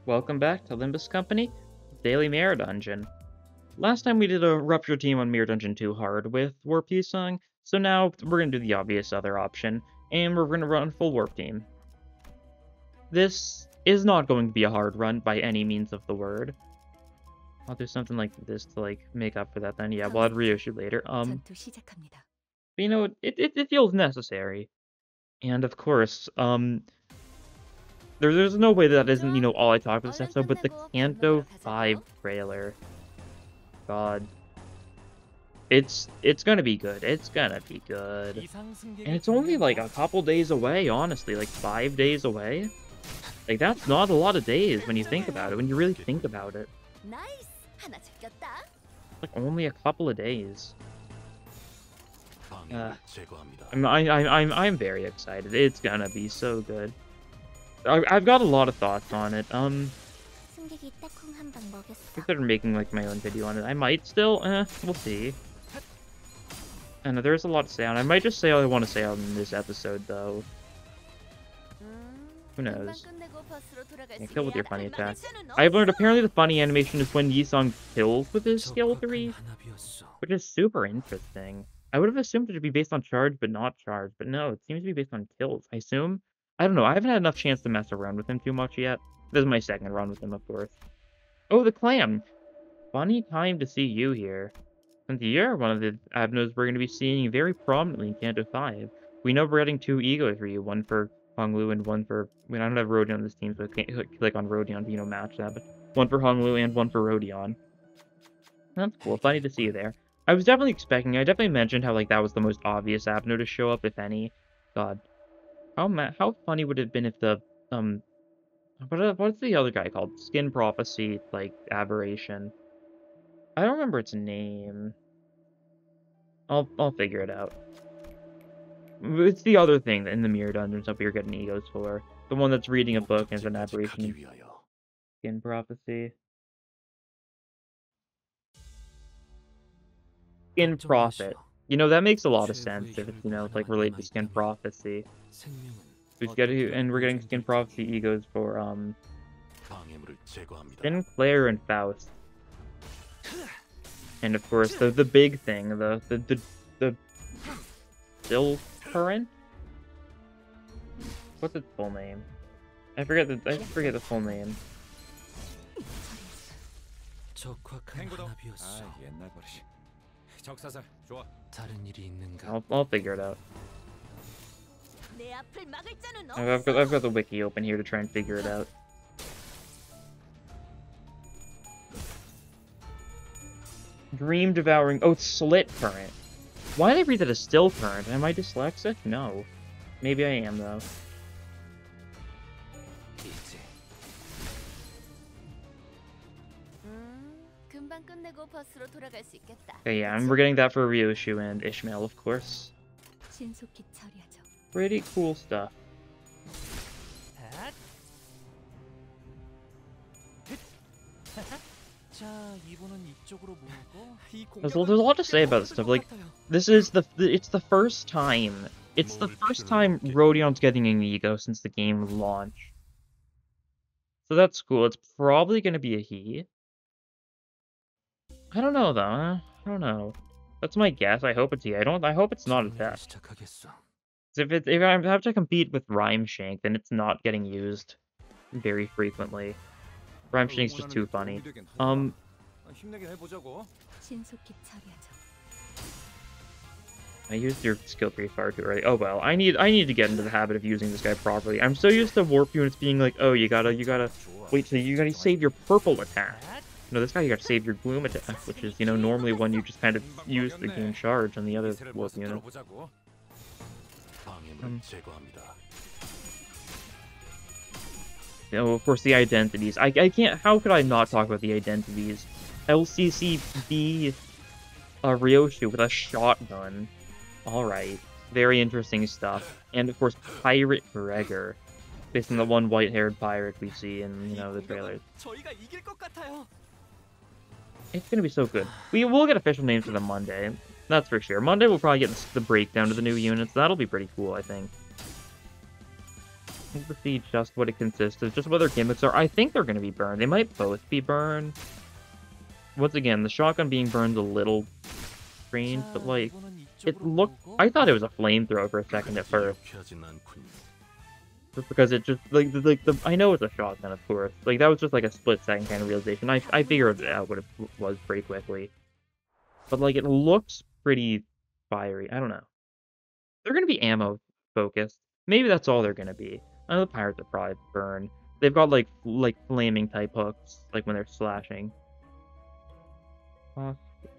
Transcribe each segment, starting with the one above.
Welcome back to Limbus Company, Daily Mirror Dungeon. Last time we did a Rupture Team on Mirror Dungeon 2 Hard with Warp Peace Song, so now we're going to do the obvious other option, and we're going to run full Warp Team. This is not going to be a hard run by any means of the word. I'll do something like this to make up for that then. Yeah, we'll add reissue later. But you know, it feels necessary. And of course, there's no way that isn't, you know, all I talk about this episode, but the Canto 5 trailer. God. It's gonna be good. It's gonna be good. And it's only like a couple days away, honestly, like 5 days away. Like, that's not a lot of days when you think about it, when you really think about it. Like, only a couple of days. I'm very excited. It's gonna be so good. I've got a lot of thoughts on it. Consider making like my own video on it. I might still, we'll see. I know there's a lot to say on it. I might just say all I want to say on this episode, though. Who knows? Yeah, kill with your funny attack. I've learned apparently the funny animation is when Yi-Song kills with his skill 3, which is super interesting. I would have assumed it would be based on charge, but not charge. But no, it seems to be based on kills. I assume. I don't know. I haven't had enough chance to mess around with him too much yet. This is my second run with him, of course. Oh, the clam! Funny time to see you here. Since you're one of the Abnos we're going to be seeing very prominently in Canto 5. We know we're adding 2 egos for you. One for Honglu and one for... I mean, I don't have Rodion on this team, so I can't click on Rodion to, you know, match that. But one for Honglu and one for Rodion. That's cool. Funny to see you there. I was definitely expecting... I definitely mentioned how, like, that was the most obvious Abno to show up, if any. God. How funny would it have been if the, what's the other guy called? Skin Prophecy, like, Aberration. I don't remember its name. I'll figure it out. It's the other thing in the Mirror Dungeons that we're getting egos for. The one that's reading a book as an Aberration. Skin Prophecy. Skin Prophet. You know, that makes a lot of sense if it's, you know, like, related to Skin Prophecy. We're getting Skin Prophecy egos for, Sinclair and Faust. And of course, the big thing, the Still Current? What's its full name? I forget the full name. I'll figure it out. I've got the wiki open here to try and figure it out. Dream Devouring... Oh, it's Slit Current. Why did I read that as Still Current? Am I dyslexic? No. Maybe I am, though. Okay, yeah, and we're getting that for Ryoshu and Ishmael, of course. Pretty cool stuff. There's a lot to say about this stuff. Like, it's the first time Rodion's getting an ego since the game launch. So that's cool. It's probably gonna be a he. I don't know though. I don't know. That's my guess. I hope it's he. I hope it's not a test. If I have to compete with Rhyme Shank, then it's not getting used very frequently. Rhyme Shank's just too funny. I used your skill 3 far too early. Oh well, I need to get into the habit of using this guy properly. I'm so used to warp units being like, oh, you gotta wait till you gotta save your purple attack. No, this guy you gotta save your gloom attack, which is, you know, normally when you just kind of use the gain charge on the other warp unit. You know, of course, the identities. I can't... How could I not talk about the identities? LCCB Ryoshu with a shotgun. Alright. Very interesting stuff. And, of course, Pirate Gregor. Based on the one white-haired pirate we see in, you know, the trailers. It's gonna be so good. We'll get official names for them Monday. That's for sure. Monday we'll probably get the breakdown to the new units. That'll be pretty cool, I think. We'll see just what it consists of, just what their gimmicks are. I think they're going to be burned. They might both be burned. Once again, the shotgun being burned a little strange, but like, it looked... I thought it was a flamethrower for a second at first. Just because it just, I know it's a shotgun, of course. Like, that was just like a split-second kind of realization. I figured out what it was pretty quickly. But like, it looks pretty fiery. I don't know. They're going to be ammo-focused. Maybe that's all they're going to be. I know the pirates are probably burn. They've got like flaming-type hooks, like when they're slashing.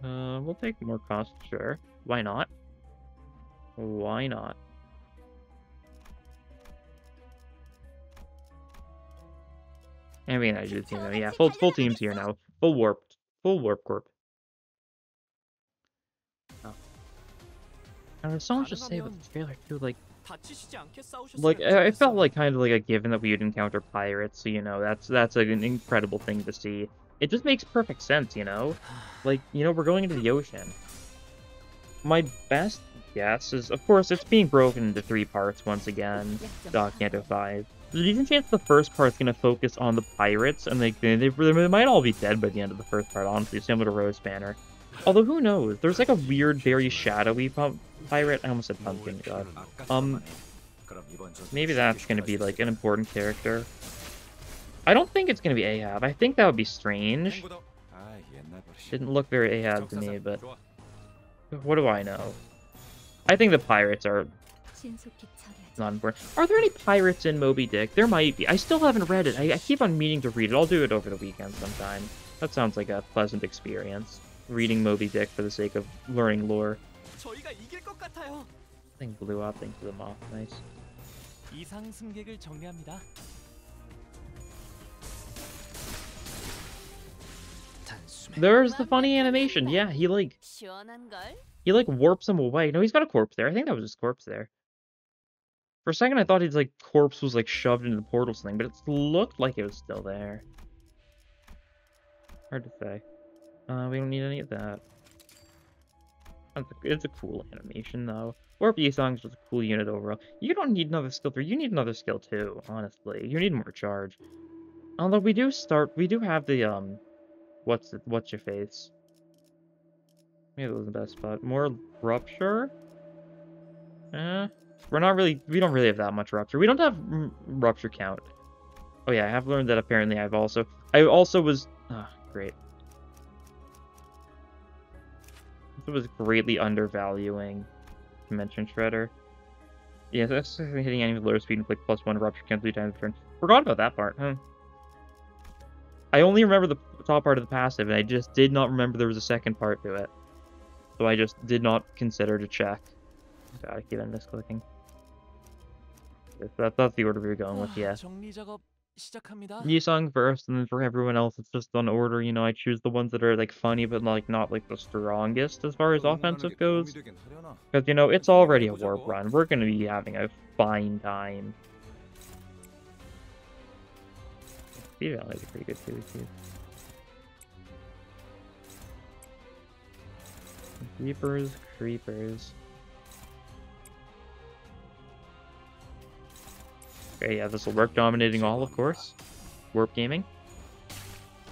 We'll take more cost, sure. Why not? Why not? I mean, I do team though. Yeah, full team's here now. Full warp corp. Oh. And there's so much to say about this trailer too. Like I felt like kind of like a given that we would encounter pirates. So you know, that's an incredible thing to see. It just makes perfect sense, you know? Like, you know, we're going into the ocean. My best guess is, of course, it's being broken into 3 parts once again. Canto 5. There's a decent chance the first part's going to focus on the pirates, and they might all be dead by the end of the first part, honestly, similar to Rose Banner. Although, who knows? There's like a weird, very shadowy pirate. I almost said pumpkin, god. Maybe that's going to be like an important character. I don't think it's going to be Ahab. I think that would be strange. Didn't look very Ahab to me, but what do I know? I think the pirates are not important. Are there any pirates in Moby Dick? There might be. I still haven't read it. I keep on meaning to read it. I'll do it over the weekend sometime. That sounds like a pleasant experience. Reading Moby Dick for the sake of learning lore. Thing blew up. Thanks for the moth. Nice. There's the funny animation. Yeah, he warps him away. No, he's got a corpse there. I think that was his corpse there. For a second, I thought his corpse was shoved into the portals thing, but it looked like it was still there. Hard to say. We don't need any of that. It's a cool animation though. Warp Yisong's just a cool unit overall. You don't need another skill 3. You need another skill 2. Honestly, you need more charge. Although we do have the what's your face? Maybe that was the best spot. More rupture? We don't really have that much rupture. We don't have rupture count. Oh yeah, I have learned that apparently I also was great. It was greatly undervaluing Dimension Shredder. Yeah, that's hitting enemies with lower speed and inflict +1 rupture count 3 times per turn. Forgot about that part, huh? I only remember the top part of the passive, and I just did not remember there was a second part to it. So I just did not consider to check. Gotta keep on misclicking. That's the order we were going with, yeah. Yisong first, and then for everyone else, it's just on order. You know, I choose the ones that are funny, but not the strongest as far as offensive goes. Because you know, it's already a warp run. We're gonna be having a fine time. Speed value is pretty good too. Creepers. Okay, yeah, this will work. Dominating all, of course. Warp gaming.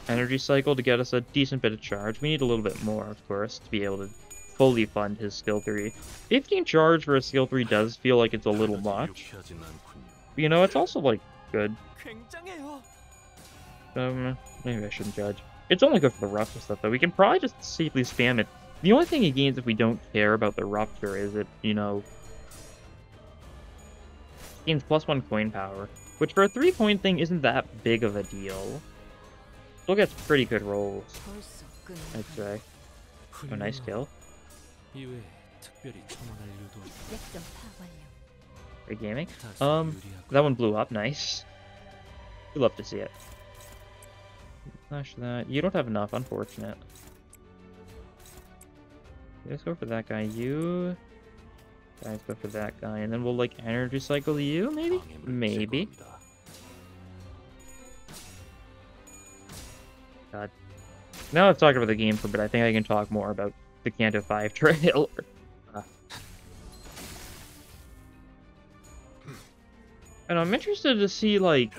Energy cycle to get us a decent bit of charge. We need a little bit more, of course, to be able to fully fund his skill 3. 15 charge for a skill 3 does feel like it's a little much. But, you know, it's also, good. Maybe I shouldn't judge. It's only good for the rupture stuff, though. We can probably just safely spam it. The only thing it gains if we don't care about the rupture is it, you know, gains +1 coin power, which for a 3-point thing isn't that big of a deal. Still gets pretty good rolls, I'd say. Oh, nice kill. Great gaming. That one blew up. Nice. We'd love to see it. Flash that. You don't have enough, unfortunate. Let's go for that guy. You guys go for that guy, and then we'll energy cycle you, maybe? Maybe. God. Now let's talk about the game for a bit. I think I can talk more about the Canto 5 trailer. And I'm interested to see, like,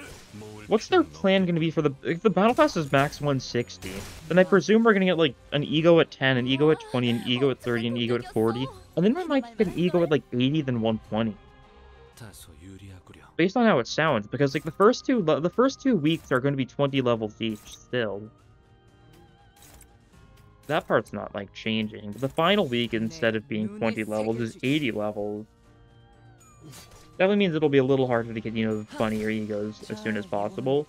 what's their plan going to be for the... If the Battle Pass is max 160, then I presume we're going to get, like, an ego at 10, an ego at 20, an ego at 30, an ego at 40, and then we might get an ego at, like, 80, then 120. Based on how it sounds, because, like, the first two weeks are going to be 20 levels each, still. That part's not, like, changing. But the final week, instead of being 20 levels, is 80 levels. Definitely means it'll be a little harder to get, you know, funnier egos as soon as possible.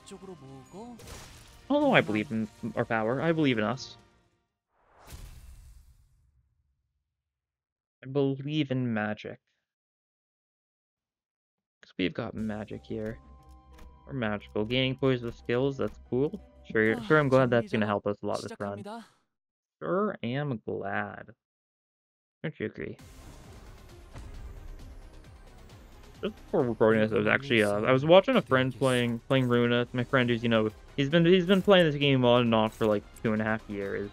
Although I believe in our power. I believe in us. I believe in magic. Because we've got magic here. We're magical. Gaining poise with skills, that's cool. Sure, I'm glad that's going to help us a lot this run. Sure am glad. Don't you agree? Just before recording this, I was actually I was watching a friend playing Runa. My friend who's, you know, he's been playing this game on and off for like 2.5 years.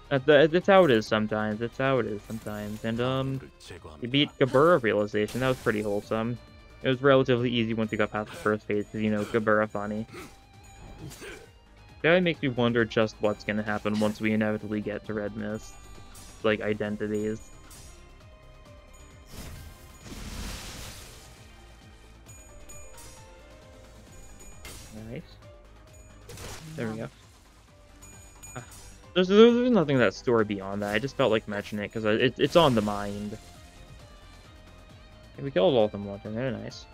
That's how it is sometimes. That's how it is sometimes. And he beat Gabura Realization. That was pretty wholesome. It was relatively easy once he got past the first phase, because, you know, Gabura funny. That makes me wonder just what's gonna happen once we inevitably get to Red Mist, like, identities. Nice. There we go. There's nothing in that story beyond that. I just felt like mentioning it because it's on the mind. Okay, we killed all of them one time. They're nice.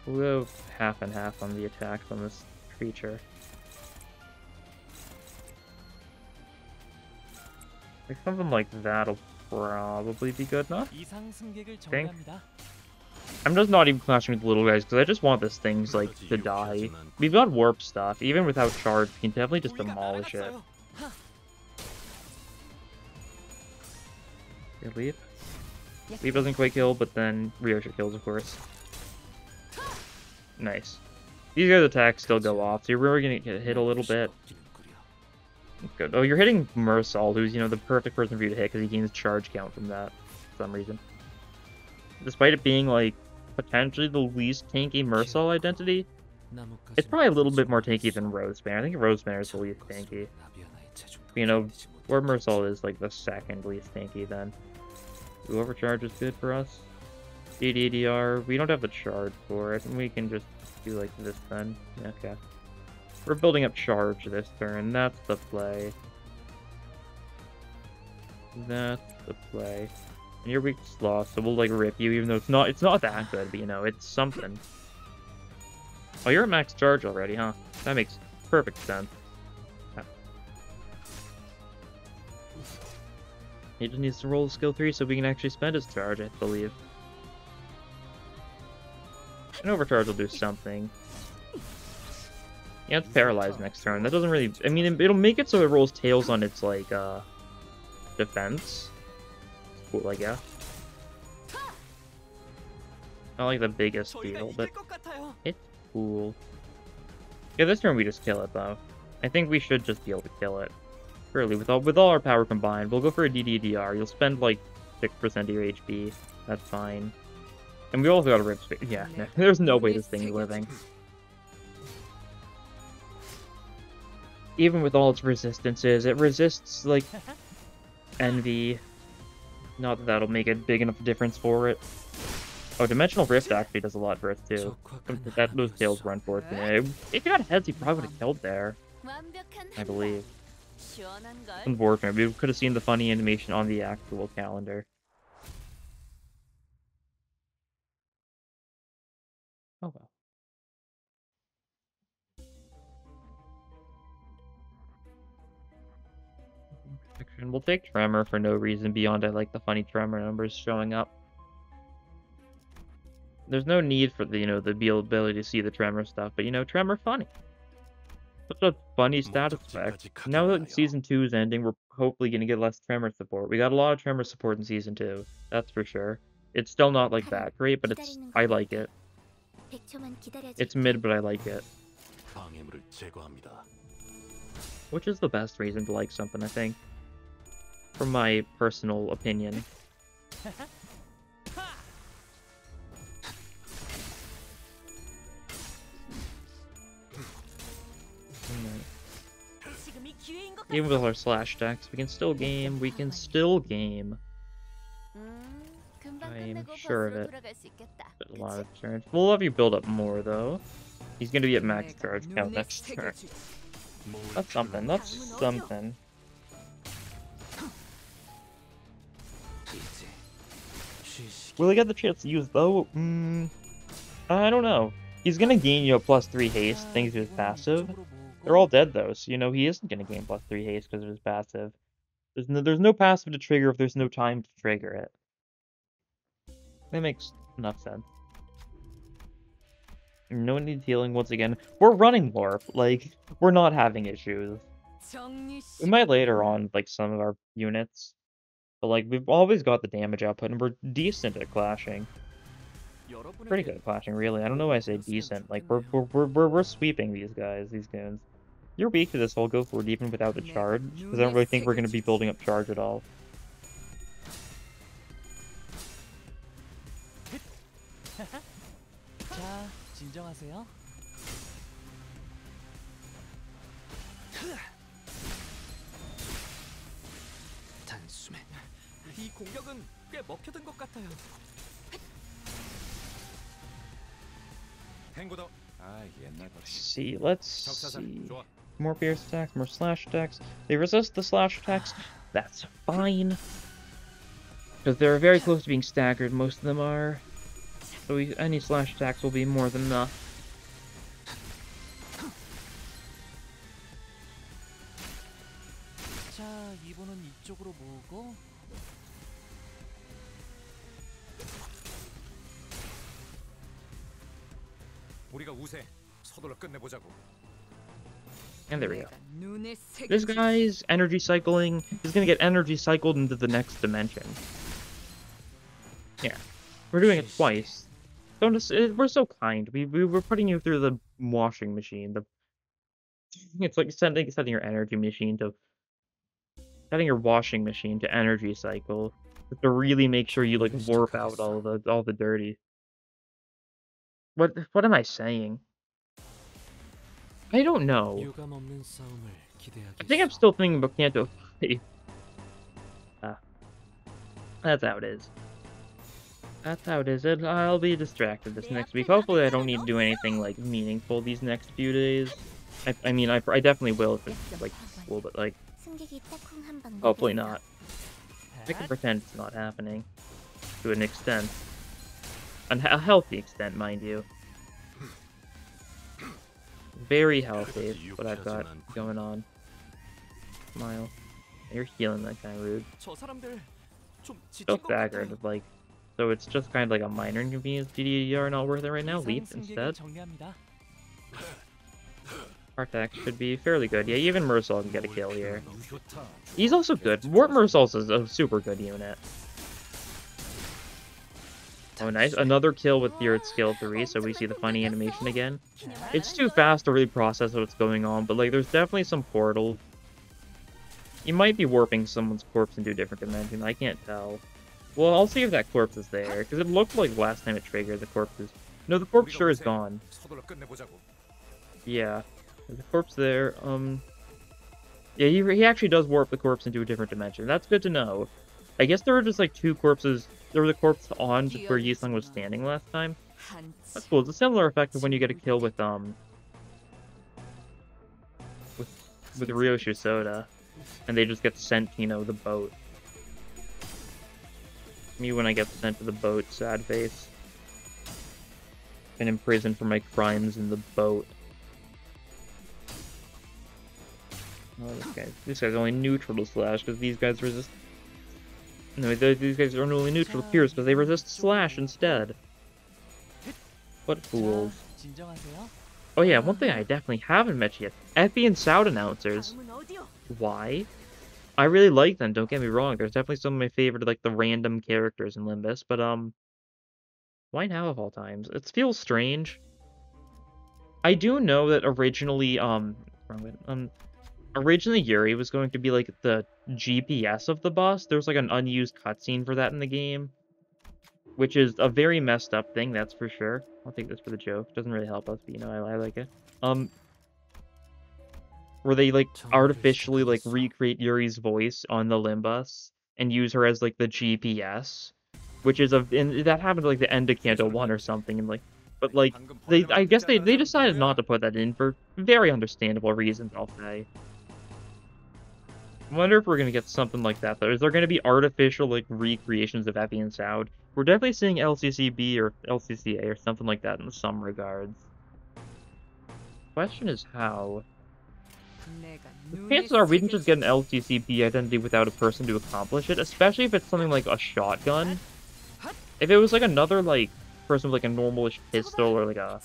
We'll go half and half on the attacks on this creature. Like something like that'll probably be good enough. I think. I'm just not even clashing with the little guys because I just want this thing's like to die. We've got warp stuff. Even without charge, we can definitely just demolish it. Here, leave. Leave doesn't quite kill, but then Ryosha kills, of course. Nice. These guys' attacks still go off, so you're really gonna get hit a little bit. Good. Oh, you're hitting Mursal, who's, you know, the perfect person for you to hit because he gains charge count from that for some reason. Despite it being, like, potentially the least tanky Mursal identity, it's probably a little bit more tanky than Rosebanner. I think Rosebanner is the least tanky. You know, where Mursal is, like, the second least tanky, then. Ooh, overcharge is good for us. DDDR, we don't have the charge for it, and we can just do, like, this then. Okay. We're building up charge this turn. That's the play. That's the play. And you're weak to Sloth, so we'll, like, rip you, even though it's not that good, but, you know, it's something. Oh, you're at max charge already, huh? That makes perfect sense. Yeah. He just needs to roll skill 3 so we can actually spend his charge, I believe. An overcharge will do something. Yeah, it's paralyzed next turn. That doesn't really... I mean, it'll make it so it rolls tails on its, like, defense. Cool, I guess. Not like the biggest deal, but it's cool. Yeah, this turn we just kill it, though. I think we should just be able to kill it. Surely, with all our power combined, we'll go for a DDDR. You'll spend, like, 6% of your HP. That's fine. And we also got a rip space. Yeah, no, there's no way this thing's living. Even with all its resistances, it resists, like, Envy. Not that that'll make a big enough difference for it. Oh, Dimensional Rift actually does a lot for us, too. Those tails were unfortunate. If he had heads, he probably would have killed there. I believe. Unfortunate. We could have seen the funny animation on the actual calendar. Oh well. We'll take Tremor for no reason beyond I like the funny Tremor numbers showing up. There's no need for the, you know, the ability to see the Tremor stuff, but, you know, Tremor funny. Such a funny status effect. Now that Season 2 is ending, we're hopefully going to get less Tremor support. We got a lot of Tremor support in Season 2, that's for sure. It's still not, like, that great, but I like it. It's mid, but I like it. Which is the best reason to like something, I think. from my personal opinion. Even with our slash decks, we can still game. We can still game. I'm sure of it. A lot of turns. We'll have you build up more though. He's gonna be at max charge count next turn. That's something. That's something. Will he get the chance to use though? I don't know. He's gonna gain you a +3 haste thanks to his passive. They're all dead though, so you know he isn't gonna gain +3 haste because of his passive. There's no passive to trigger if there's no time to trigger it. That makes enough sense. No need healing once again. We're running warp, like we're not having issues. We might later on like some of our units. But like we've always got the damage output and we're decent at clashing. Pretty good at clashing, really. I don't know why I say decent. Like we're sweeping these guys, these goons. You're weak to this whole go for it even without the charge, because I don't really think we're gonna be building up charge at all. Let's see. More pierce attacks, more slash attacks. They resist the slash attacks. That's fine. Because they're very close to being staggered, most of them are. So any slash attacks will be more than enough. And there we go. This guy's energy cycling is going to get energy cycled into the next dimension. Yeah. We're doing it twice. We're so kind. We're putting you through the washing machine. It's like setting your energy machine to... setting your washing machine to energy cycle. To really make sure you like warp out all the dirty. What am I saying? I don't know. I think I'm still thinking about Canto 5. That's how it is. That's how it is. I'll be distracted this next week. Hopefully I don't need to do anything like meaningful these next few days. I mean, I definitely will if it's like cool, but like hopefully not. I can pretend it's not happening to an extent. A healthy extent, mind you. Very healthy, what I've got going on. Smile. You're healing that kind of rude. Still staggered, like, so it's just kind of like a minor inconvenience. GDR not worth it right now. Leap instead. Artax should be fairly good. Yeah, even Mersal can get a kill here. He's also good. Warp Mersal's is a super good unit. Oh, nice. Another kill with your skill 3, so we see the funny animation again. It's too fast to really process what's going on, but like, there's definitely some portal. You might be warping someone's corpse into a different dimension. I can't tell. Well, I'll see if that corpse is there, because it looked like last time it triggered, the corpse is... No, the corpse sure is gone. Yeah. There's a corpse there. Yeah, he actually does warp the corpse into a different dimension. That's good to know. I guess there were just like 2 corpses. There was a corpse on just where Yisung was standing last time. That's cool. It's a similar effect of when you get a kill with Ryoshu Soda, and they just get sent, you know, the boat. Me when I get sent to the boat, sad face. Been in prison for my crimes in the boat. Oh, this guy's only neutral to slash because these guys resist. No, these guys are only neutral to pierce because they resist slash instead. What fools. Oh yeah, one thing I definitely haven't mentioned yet. Effie and Sound announcers. Why? I really like them, don't get me wrong. There's definitely some of my favorite, like, the random characters in Limbus, but, why now of all times? It feels strange. I do know that originally, Originally, Yuri was going to be, like, the GPS of the boss. There was, like, an unused cutscene for that in the game, which is a very messed up thing, that's for sure. I'll take this for the joke. Doesn't really help us, but, you know, I like it. Where they, like, artificially, like, recreate Yuri's voice on the Limbus and use her as, like, the GPS, which is and that happened at, like, the end of Canto 1 or something, and, like, but, like, I guess they decided not to put that in for very understandable reasons, I'll say. I wonder if we're gonna get something like that, though. Is there gonna be artificial, like, recreations of Effie and Soud? We're definitely seeing LCCB or LCCA or something like that in some regards. Question is how. The chances are we can just get an LCCB identity without a person to accomplish it, especially if it's something like a shotgun. If it was, like, another, like, person with, like, a normalish pistol or, like, a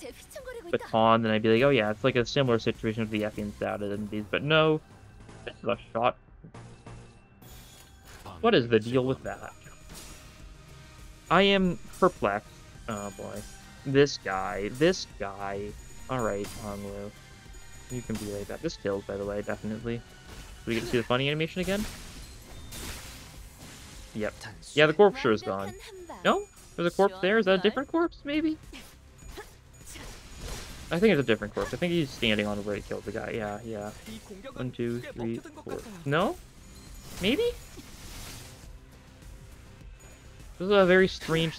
baton, then I'd be like, oh yeah, it's, like, a similar situation with the Effie and Soud identities, but no. This is a shot. What is the deal with that? I am perplexed. Oh boy. This guy. Alright, Hongwu. You can be like that. This kills, by the way, definitely. Do we get to see the funny animation again? Yep. Yeah, the corpse sure is gone. No? There's a corpse there? Is that a different corpse, maybe? I think it's a different corpse. I think he's standing on where he killed the guy. Yeah. 1, 2, 3, 4. No? Maybe? This is a very strange.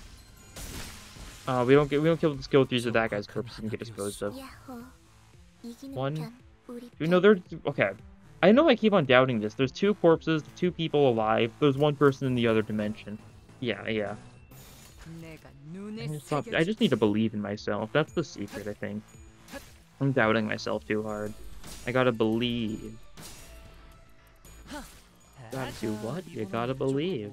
We don't kill the skill 3s of that guy's corpse and get disposed of. 1. We know there's okay. I know I keep on doubting this. There's 2 corpses, 2 people alive. There's 1 person in the other dimension. Yeah. I just need to believe in myself. That's the secret, I think. I'm doubting myself too hard. I gotta believe. Gotta do what? You gotta believe.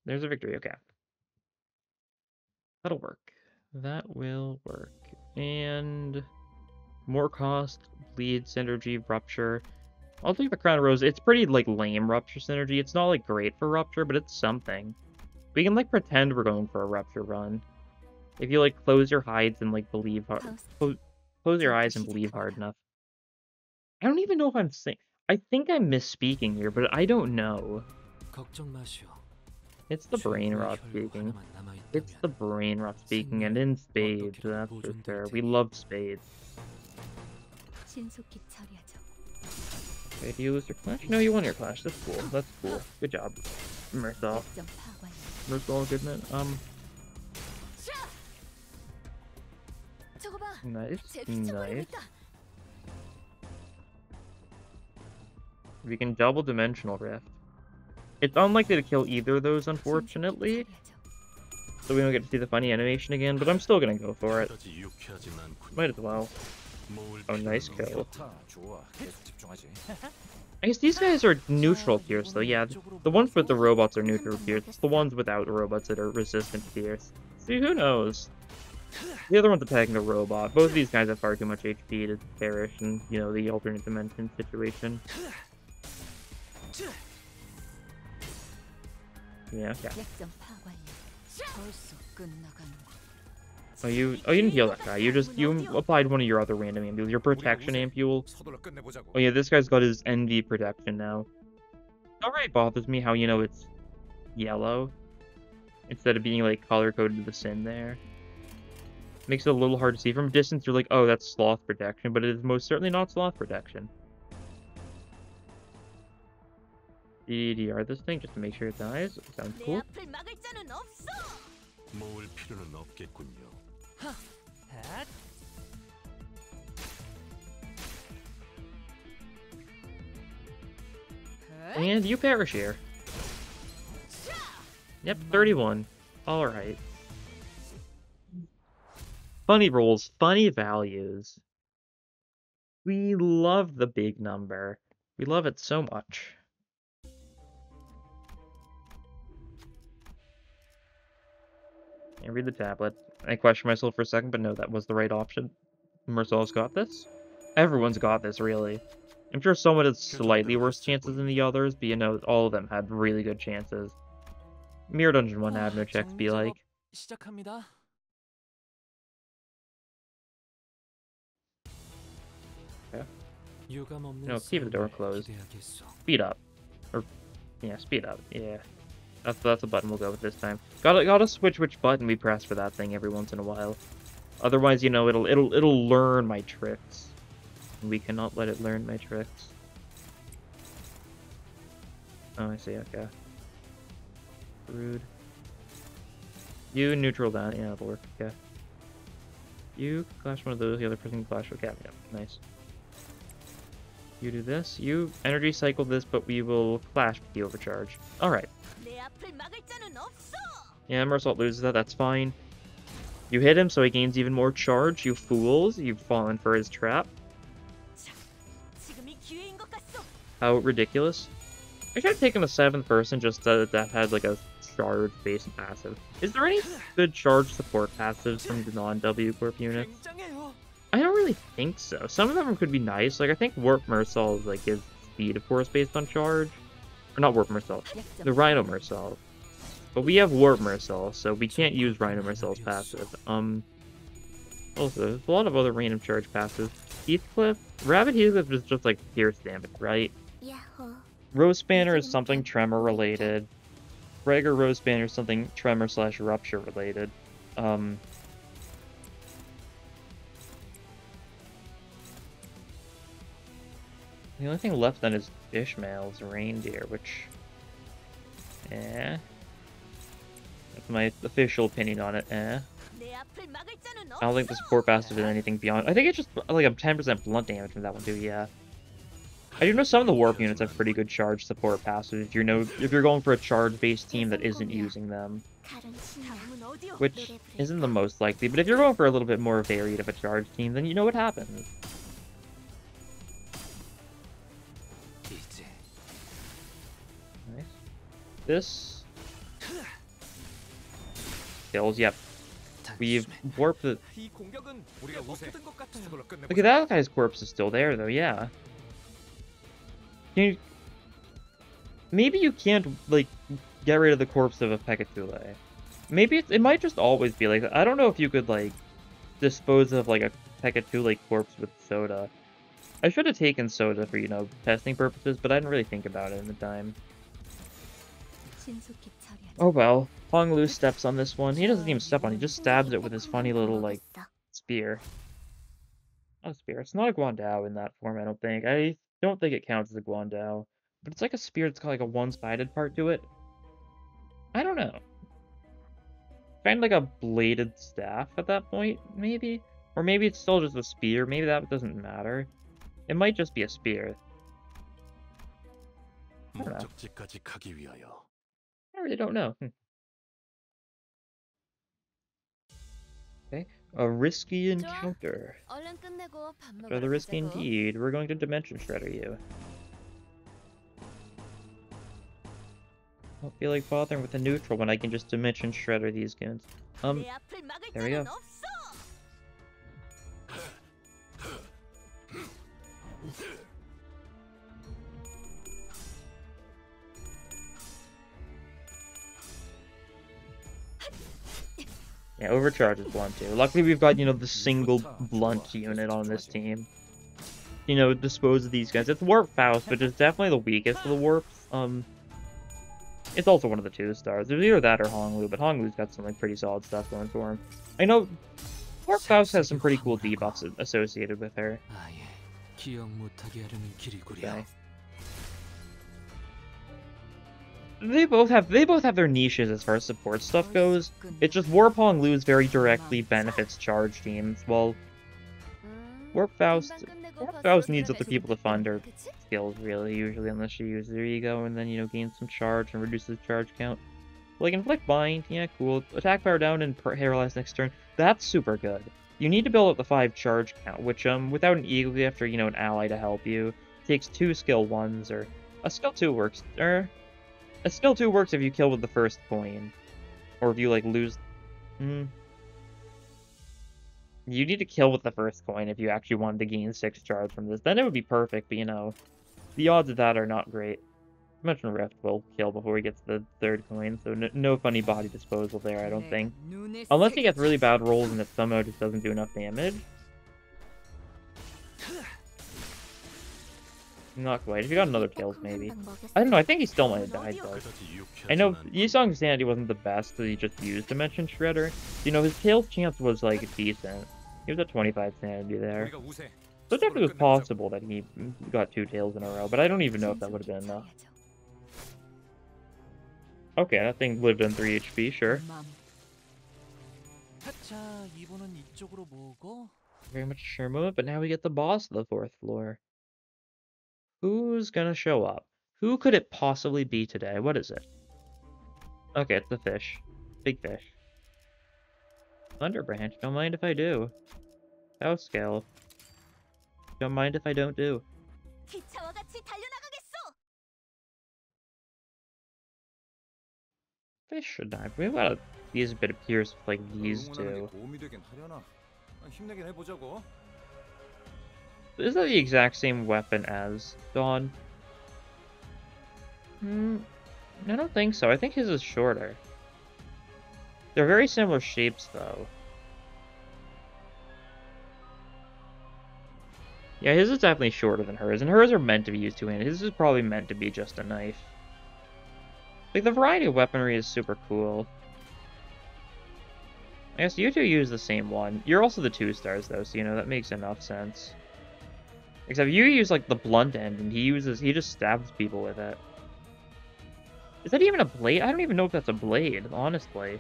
There's a victory, okay. That'll work. That will work. And more cost, bleed, synergy, rupture. I'll take the Crown of Rose. It's pretty, like, lame rupture synergy. It's not, like, great for rupture, but it's something. We can, like, pretend we're going for a rupture run. If you, like, close your eyes and, like, believe hard. Close your eyes and believe hard enough. I don't even know if I'm saying. I think I'm misspeaking here, but I don't know. It's the brain rot speaking. It's the brain rot speaking, and in spades, that's for sure. We love spades. Okay, do you lose your clash? No, you won your clash. That's cool. That's cool. Good job, Mersal. Mersal, good man. Nice. We can double dimensional rift. It's unlikely to kill either of those, unfortunately. So we don't get to see the funny animation again, but I'm still gonna go for it. Might as well. Oh, nice kill. I guess these guys are neutral tiers, though. Yeah, the ones with the robots are neutral tiers. It's the ones without the robots that are resistant tiers. See, who knows? The other one's attacking the robot. Both of these guys have far too much HP to perish in, you know, the alternate dimension situation. Yeah, okay. Oh, you didn't heal that guy. You applied one of your other random ampules. Your protection ampule. Oh yeah, this guy's got his NV protection now. It already bothers me how, you know, it's yellow instead of being, like, color-coded to the sin there. Makes it a little hard to see. From a distance, you're like, oh, that's sloth protection, but it is most certainly not sloth protection. DDR this thing just to make sure it dies. Sounds cool. And you perish here. Yep, 31. Alright. Funny rolls, funny values. We love the big number. We love it so much. And read the tablet. I questioned myself for a second, but no, that was the right option. Marcel's got this. Everyone's got this, really. I'm sure someone had slightly worse chances than the others, but you know, all of them had really good chances. Mirror Dungeon 1 had no checks, be like. Okay. No, keep the door closed. Speed up. Or, yeah, speed up. Yeah. That's a button we'll go with this time. Gotta switch which button we press for that thing every once in a while. Otherwise, you know, it'll learn my tricks. We cannot let it learn my tricks. Oh, I see, okay. Rude. You neutral that, yeah, that'll work, okay. You clash one of those, the other person can clash, okay, yeah, nice. You do this, you energy cycle this, but we will clash with the overcharge. Alright. Yeah, Mersault loses that, that's fine. You hit him, so he gains even more charge, you fools, you've fallen for his trap. How ridiculous. I should have taken a 7th person just that had like a charge-based passive. Is there any good charge support passives from the non-W Corp units? I don't really think so. Some of them could be nice. Like, I think Warp Mersault like gives speed, of course, based on charge. Or not Warp Mersault. The Rhino Mersault. But we have Warp Mersault, so we can't use Rhino Mersault's passive. Also, there's a lot of other random charge passives. Heathcliff? Rabbit Heathcliff is just like pierce damage, right? Rose Spanner is something tremor related. Regular Rose Spanner is something tremor / rupture related. The only thing left then is Ishmael's reindeer, which... That's my official opinion on it, I don't think the support passive did anything beyond... I think it's just like a 10% blunt damage from that one too, yeah. I do know some of the warp units have pretty good charge support passives if you're going for a charge-based team that isn't using them. Which isn't the most likely, but if you're going for a little bit more varied of a charge team, then you know what happens. Nice. This kills, yep. We've warped the... Look at that guy's corpse is still there though, yeah. Maybe you can't, like, get rid of the corpse of a Pekatule. Maybe it might just always be like, I don't know if you could, like, dispose of, like, a Pekatule corpse with soda. I should have taken soda for, you know, testing purposes, but I didn't really think about it in the time. Oh well. Hong Lu steps on this one. He doesn't even step on it, he just stabs it with his funny little, like, spear. Not a spear. It's not a Guandao in that form, I don't think. I don't think it counts as a Guandao. But it's like a spear that's got like a one-sided part to it. I don't know. Kind of like a bladed staff at that point, maybe? Or maybe it's still just a spear. Maybe that doesn't matter. It might just be a spear. I don't know. I really don't know. Okay. A risky encounter. Rather risky indeed. We're going to Dimension Shredder you. I don't feel like bothering with a neutral when I can just Dimension Shredder these goons. There we go. Yeah, overcharge is blunt too. Luckily we've got, you know, the single blunt unit on this team. You know, dispose of these guys. It's Warp Faust, which is definitely the weakest of the warps. It's also one of the 2-stars. There's either that or Hong Lu, but Hong Lu's got some like pretty solid stuff going for him. I know Warp Faust has some pretty cool debuffs associated with her. Okay. They both have their niches as far as support stuff goes. It's just Warp Hong Lu very directly benefits charge teams, while Warp Faust needs other people to fund her skills, really, usually, unless she uses her ego and then, you know, gains some charge and reduces charge count. Like, Inflict Bind, yeah, cool. Attack power down and paralyze next turn. That's super good. You need to build up the 5 charge count, which, without an ego, you have to, you know, an ally to help you. It takes 2 skill 1s, or... A skill 2 works, A skill 2 works if you kill with the first coin. Or if you, like, lose... You need to kill with the first coin if you actually wanted to gain 6 charge from this. Then it would be perfect, but you know, the odds of that are not great. Dimensional Rift will kill before he gets the 3rd coin, so no funny body disposal there, I don't think. Unless he gets really bad rolls and it somehow just doesn't do enough damage. Not quite. If you got another Tails, maybe. I don't know, I think he still might have died, though. I know Yisong's sanity wasn't the best, so he just used Dimension Shredder. You know, his Tails chance was, like, decent. He was at 25 sanity there. So it definitely was possible that he got 2 Tails in a row, but I don't even know if that would have been enough. Okay, that thing lived on 3 HP, sure. Very much a sure moment, but now we get the boss of the 4th floor. Who's gonna show up? Who could it possibly be today? What is it? Okay, it's the fish. Big fish. Thunder Branch, don't mind if I do. House Scale. Don't mind if I don't do. Fish should die. We gotta use a bit of Pierce with, like, these two. Is that the exact same weapon as Dawn? I don't think so. I think his is shorter. They're very similar shapes, though. Yeah, his is definitely shorter than hers, and hers are meant to be used two-handed. His is probably meant to be just a knife. Like, the variety of weaponry is super cool. I guess you two use the same one. You're also the 2 stars, though, so, you know, that makes enough sense. Except you use, like, the blunt end, and he just stabs people with it. Is that even a blade? I don't even know if that's a blade, honestly.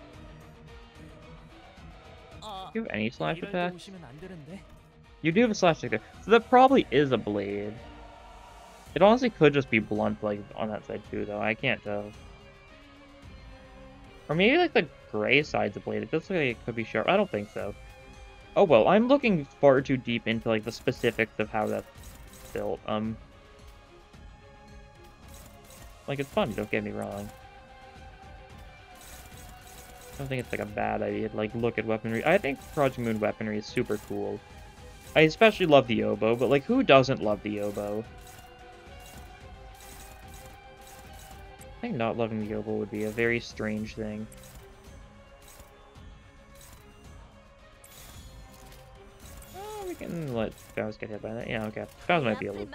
Do you have any slash attacks? You do have a slash attack there. So that probably is a blade. It honestly could just be blunt, like, on that side, too, though. I can't tell. Or maybe, like, the gray side's a blade. It looks like it could be sharp. I don't think so. Oh, well, I'm looking far too deep into, like, the specifics of how that's built. Like, it's fun, don't get me wrong. I don't think it's, like, a bad idea to, like, look at weaponry. I think Project Moon weaponry is super cool. I especially love the oboe, but, like, who doesn't love the oboe? I think not loving the oboe would be a very strange thing. Oh, we can let Faust get hit by that. Yeah, okay. Faust might be able to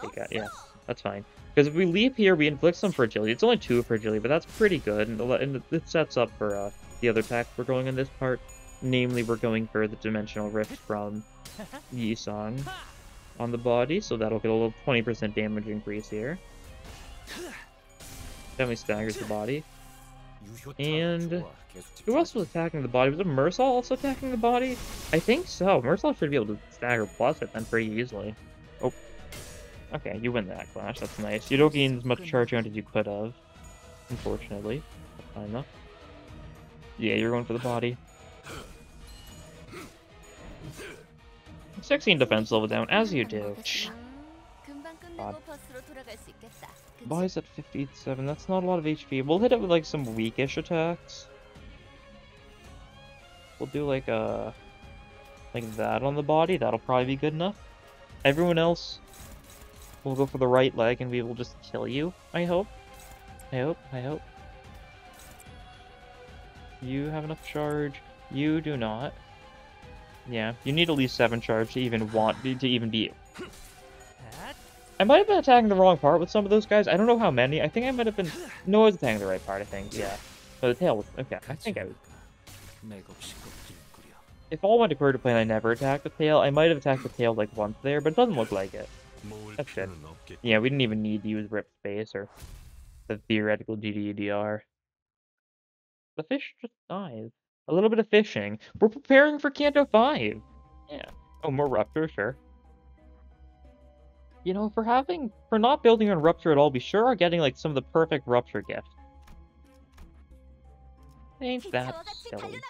take that. Yeah, that's fine. Because if we leap here, we inflict some fragility. It's only 2 fragility, but that's pretty good. And it sets up for the other attack we're going in this part. Namely, we're going for the Dimensional Rift from Yisong on the body, so that'll get a little 20% damage increase here. Definitely staggers the body. And who else was attacking the body? Was it Mersal also attacking the body? I think so. Mersal should be able to stagger plus it then pretty easily. Oh. Okay, you win that clash. That's nice. You don't gain as much charge count as you could have. Unfortunately. That's fine though. Yeah, you're going for the body. 16 defense level down, as you do. God. Body's at 57, that's not a lot of HP. We'll hit it with, like, some weakish attacks. We'll do, like that on the body. That'll probably be good enough. Everyone else will go for the right leg, and we will just kill you, I hope. I hope. You have enough charge. You do not. Yeah, you need at least 7 charge to even be... I might have been attacking the wrong part with some of those guys. I don't know how many. I think I might have been... No, I was attacking the right part, I think. Yeah. So the tail was... Okay, I think I was... If all went according to plan, I never attacked the tail. I might have attacked the tail, like, once there, but it doesn't look like it. That's good. Yeah, we didn't even need to use Rip Space or the theoretical GDDR. The fish just dies. A little bit of fishing. We're preparing for Canto 5. Yeah. Oh, more Rupture, sure. You know, for not building on Rupture at all, we sure are getting, like, some of the perfect Rupture gifts. Ain't that silly.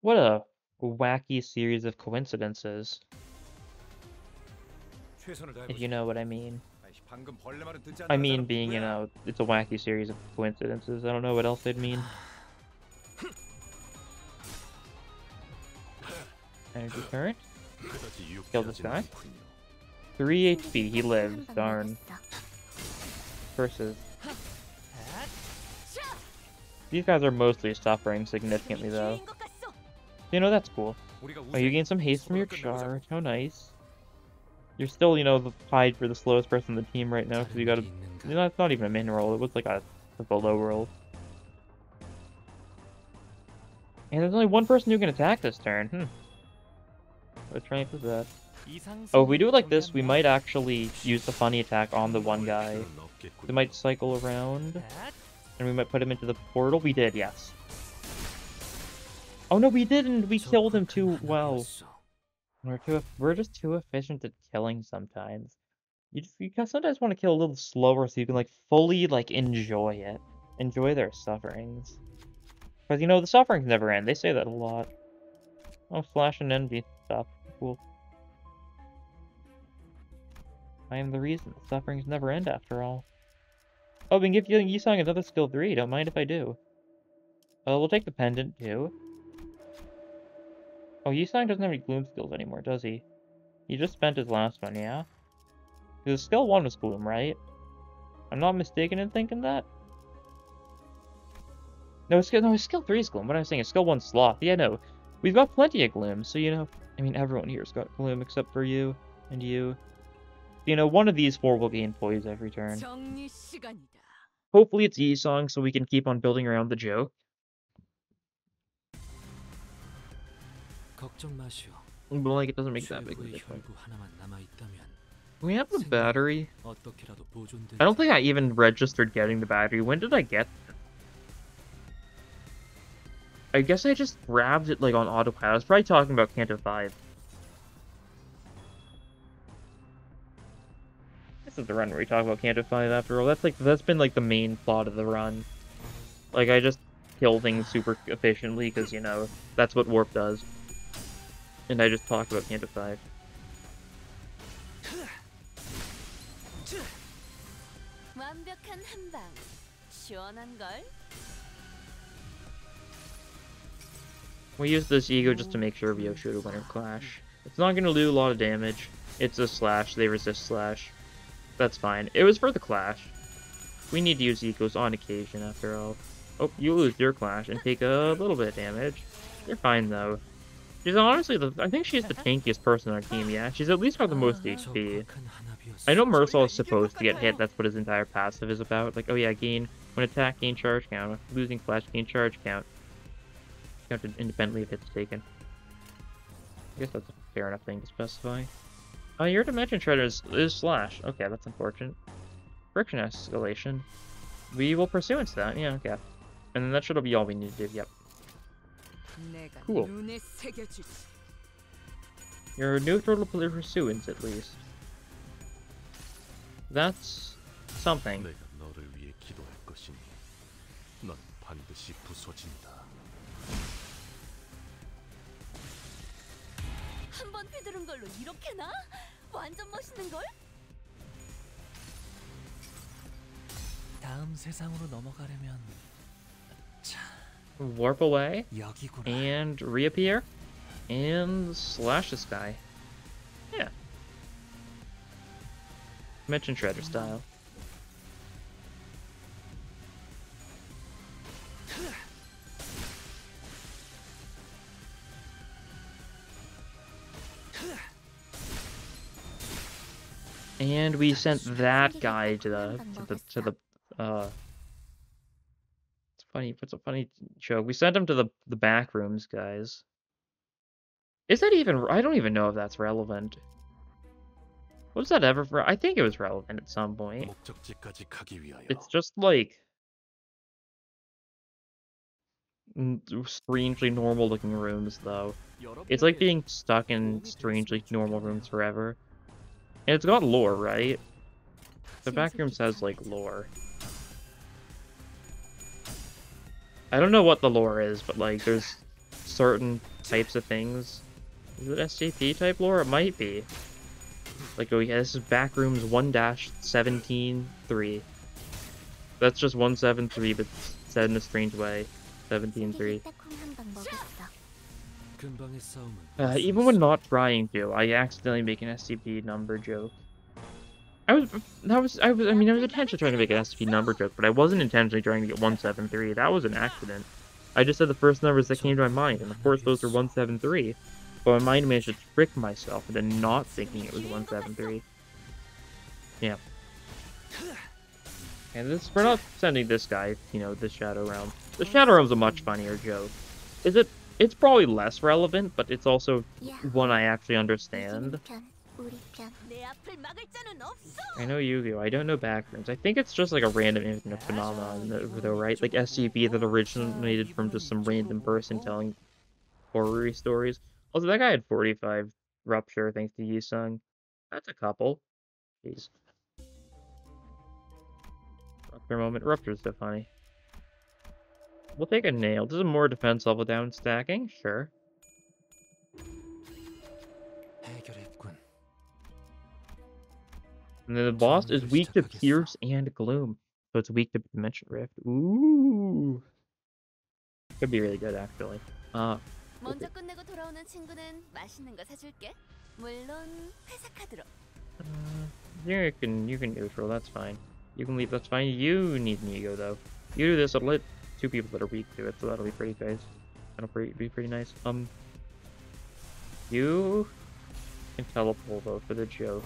What a wacky series of coincidences. If you know what I mean. I mean being, you know, it's a wacky series of coincidences. I don't know what else they'd mean. Energy current. Kill this guy. 3 HP. He lives. Darn. Versus. These guys are mostly suffering significantly, though. You know, that's cool. Oh, you gain some haste from your charge. How nice. You're still, you know, tied for the slowest person on the team right now, because you got a... You know, it's not even a min roll. It was like a below roll. And there's only one person who can attack this turn. Let's try and do that. Oh, if we do it like this, we might actually use the funny attack on the one guy. We might cycle around, and we might put him into the portal. We did, yes. Oh no, we didn't! We killed him too well. We're just too efficient at killing sometimes. You sometimes want to kill a little slower so you can, like, fully, like, enjoy it. Enjoy their sufferings. Because, you know, the sufferings never end. They say that a lot. Oh, Slash and Envy stuff. Cool. I am the reason. The sufferings never end after all. Oh, we can give Yisong another skill 3. Don't mind if I do. We'll take the pendant, too. Oh, Yisong doesn't have any gloom skills anymore, does he? He just spent his last one, yeah? Because skill 1 was gloom, right? I'm not mistaken in thinking that? No, skill 3 is gloom. What am I saying? Skill 1 sloth. Yeah, no. We've got plenty of gloom, so, you know... I mean, everyone here's got gloom except for you. And you. You know, one of these 4 will gain poise every turn. Hopefully it's Yisong, so we can keep on building around the joke. But, like, it doesn't make that big of a difference. We have the battery. I don't think I even registered getting the battery. When did I get it? I guess I just grabbed it, like, on autopilot. I was probably talking about Canto 5. This is the run where we talk about Canto 5 after all. That's been, like, the main plot of the run. Like, I just kill things super efficiently, because, you know, that's what Warp does. And I just talked about Canto 5. We use this ego just to make sure we shoot a winner clash. It's not going to do a lot of damage. It's a slash. They resist slash. That's fine. It was for the clash. We need to use egos on occasion, after all. Oh, you lose your clash and take a little bit of damage. You're fine, though. She's honestly, I think she's the tankiest person on our team, yeah? She's at least got the most HP. I know Mersal is supposed to get hit, that's what his entire passive is about. Like, oh yeah, when attack, gain charge count. Losing flash, gain charge count. Counted independently of hits taken. I guess that's a fair enough thing to specify. Your Dimension Shredder is slash. Okay, that's unfortunate. Friction escalation. We will pursue into that, yeah, okay. And then that should be all we need to do, yep. Cool. You're neutral to pursuance, at least. That's something. Warp away, and reappear, and slash this guy. Yeah. Dimension Shredder style. And we sent that guy to the it's a funny joke. We sent him to the back rooms, guys. Is that even... I don't even know if that's relevant. Was that ever... I think it was relevant at some point. It's just, like... strangely normal-looking rooms, though. It's like being stuck in strangely normal rooms forever. And it's got lore, right? The back room says, like, lore. I don't know what the lore is, but, like, there's certain types of things. Is it SJP type lore? It might be. Like, oh yeah, this is Backrooms 1-17-3. That's just 173, but said in a strange way. 17-3. Even when not trying to, I accidentally make an SCP number joke. I mean, I was intentionally trying to make an SCP number joke, but I wasn't intentionally trying to get 173. That was an accident. I just said the first numbers that came to my mind, and of course those were 173. But my mind managed to trick myself into not thinking it was 173. Yeah. And this, we're not sending this guy, this Shadow Realm. The Shadow Realm's a much funnier joke. It's probably less relevant, but it's also one I actually understand. I know Yu-Gi-Oh! I don't know backgrounds. I think it's just like a random internet phenomenon, though, right? Like SCP that originated from just some random person telling horror stories. Also, that guy had 45 rupture thanks to Yi-Sung. That's a couple. Jeez. Rupture moment. Rupture's so funny. We'll take a nail. This is more defense level down stacking. Sure. And then the boss is weak to Pierce and Gloom. So it's weak to Dimension Rift. Ooh. Could be really good, actually. You can neutral, that's fine. You can leave, that's fine. You need Nego, though. You do this, I'll let two people that are weak to it, so that'll be pretty nice. That'll be pretty nice. You can teleport, though, for the joke.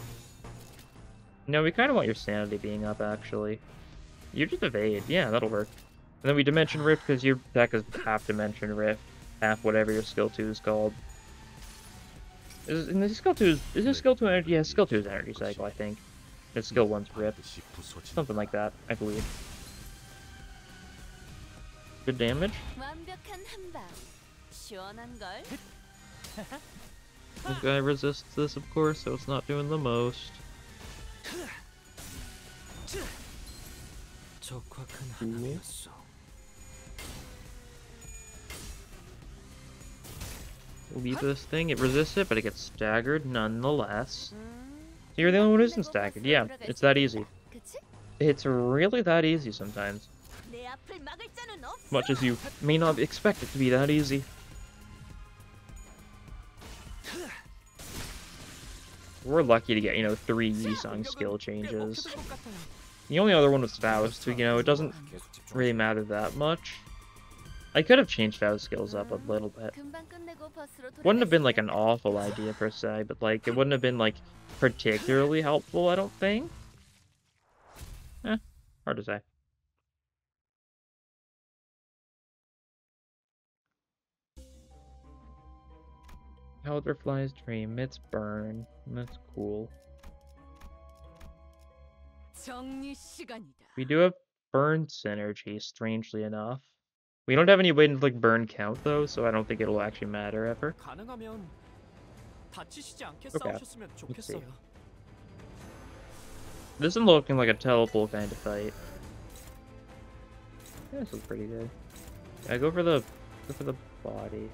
No, we kind of want your sanity being up, actually. You just evade. Yeah, that'll work. And then we Dimension Rift because your deck is half Dimension Rift. Half whatever your skill 2 is called. Is this skill 2 energy? Yeah, skill 2 is energy cycle, I think. And skill 1's Rift. Something like that, I believe. Good damage. This guy resists this, of course, so it's not doing the most. Cool. Leave this thing, it resists it, but it gets staggered nonetheless. So you're the only one who isn't staggered. Yeah, it's that easy. It's really that easy sometimes. Much as you may not expect it to be that easy. We're lucky to get, 3 Yi-Sung skill changes. The only other one was Faust, so, it doesn't really matter that much. I could have changed Faust's skills up a little bit. Wouldn't have been, like, an awful idea, per se, but, like, it wouldn't have been, like, particularly helpful, I don't think. Hard to say. Elderfly's Dream, it's burn. That's cool. We do have burn synergy, strangely enough. We don't have any way to like burn count though, so I don't think it'll actually matter ever. Okay, let's see. This is looking like a teleport kind of fight. Yeah, this looks pretty good. Yeah, go for the body.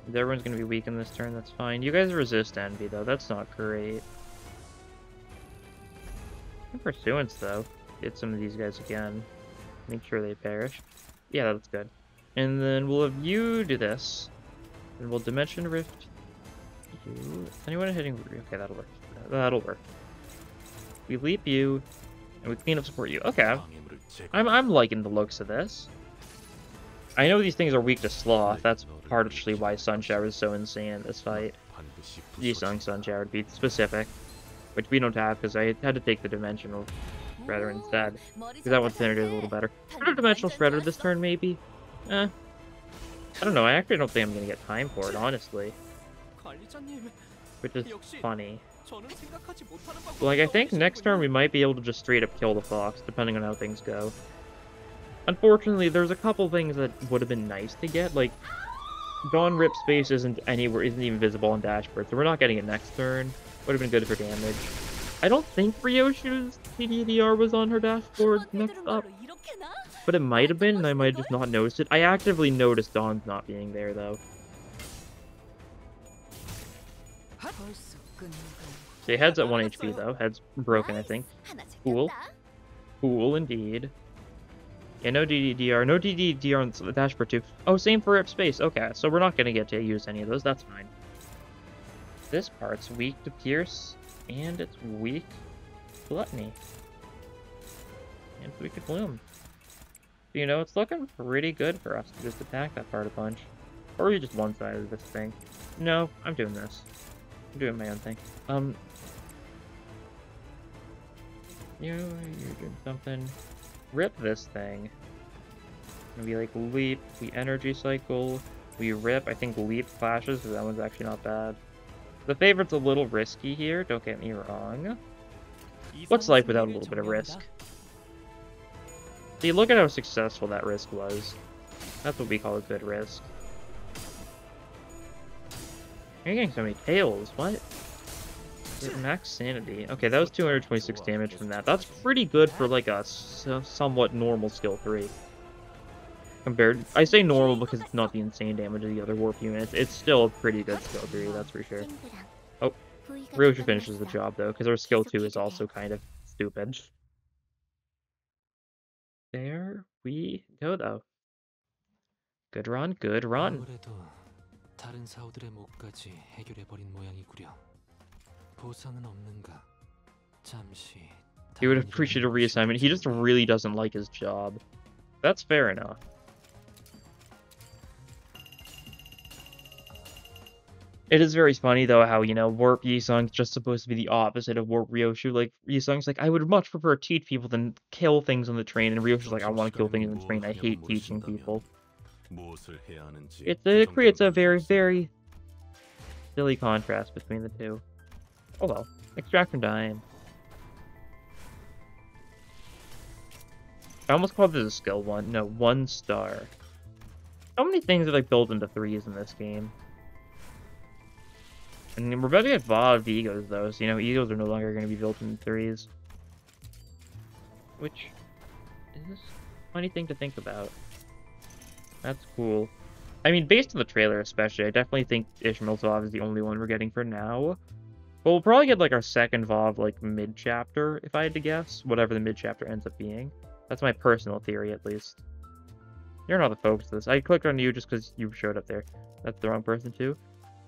Everyone's gonna be weak in this turn, that's fine. You guys resist envy though, that's not great. Pursuance though. Get some of these guys again. Make sure they perish. Yeah, that's good. And then we'll have you do this. And we'll Dimension Rift you. Anyone hitting? Okay, that'll work. That'll work. We leap you, and we clean up support you. Okay. I'm liking the looks of this. I know these things are weak to Sloth. That's partially why Sun Shower is so insane in this fight. Yi-Sung Sun Shower, to be specific. Which we don't have, because I had to take the Dimensional Shredder instead. Because that one's synergy is a little better. Should have Dimensional Shredder this turn, maybe? I don't know, I actually don't think I'm going to get time for it, honestly. Which is funny. Like, I think next turn we might be able to just straight up kill the Fox, depending on how things go. Unfortunately, there's a couple things that would have been nice to get, like... Dawn Rip Space isn't even visible on Dashboard, so we're not getting it next turn. Would have been good for damage. I don't think Ryoshu's TDDR was on her dashboard next up. But it might have been, and I might have just not noticed it. I actively noticed Dawn's not being there, though. Okay, Head's at 1 HP, though. Head's broken, I think. Cool. Cool, indeed. Yeah, no DDDR. No DDDR on the dashboard too. Oh, same for Rip Space. Okay, so we're not going to get to use any of those. That's fine. This part's weak to Pierce, and it's weak to Gluttony. And we could Bloom. You know, it's looking pretty good for us to just attack that part a bunch. Or just one side of this thing. No, I'm doing this. I'm doing my own thing. You're doing something. Rip this thing. Maybe like leap, we energy cycle, we rip. I think leap flashes, so that one's actually not bad. The favorite's a little risky here, don't get me wrong. What's life without a little bit of risk? See, look at how successful that risk was. That's what we call a good risk. You're getting so many tails, what? Max sanity. Okay, that was 226 damage from that. That's pretty good for like a somewhat normal skill 3. Compared, I say normal because it's not the insane damage of the other warp units. It's still a pretty good skill 3, that's for sure. Oh, Ryoshu finishes the job though, because our skill 2 is also kind of stupid. There we go though. Good run, good run. He would appreciate a reassignment. He just really doesn't like his job. That's fair enough. It is very funny, though, how, you know, Warp Yisung's just supposed to be the opposite of Warp Ryoshu. Like, Yisung's like, I would much prefer to teach people than kill things on the train. And Ryoshu's like, I want to kill things on the train. I hate teaching people. It creates a very, very silly contrast between the two. Oh well. Extract from Dying. I almost called this a skill 1. No, 1 star. How many things are like built into 3s in this game? And we're about to get evolved egos though, so you know, egos are no longer going to be built in 3s. Which is a funny thing to think about. That's cool. I mean, based on the trailer especially, I definitely think Ishmael's Vav is the only one we're getting for now. But we'll probably get like our second Vav like mid-chapter, if I had to guess. Whatever the mid-chapter ends up being. That's my personal theory, at least. You're not the focus of this. I clicked on you just because you showed up there. That's the wrong person too.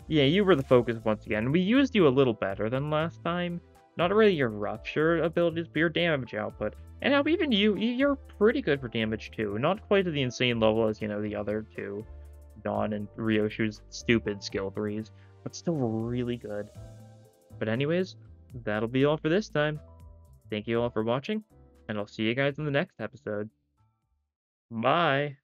Yeah, you were the focus once again. We used you a little better than last time. Not really your rupture abilities, but your damage output. And now even you're pretty good for damage too. Not quite to the insane level as, you know, the other two. Dawn and Ryoshu's stupid skill 3s. But still really good. But anyways, that'll be all for this time. Thank you all for watching. And I'll see you guys in the next episode. Bye!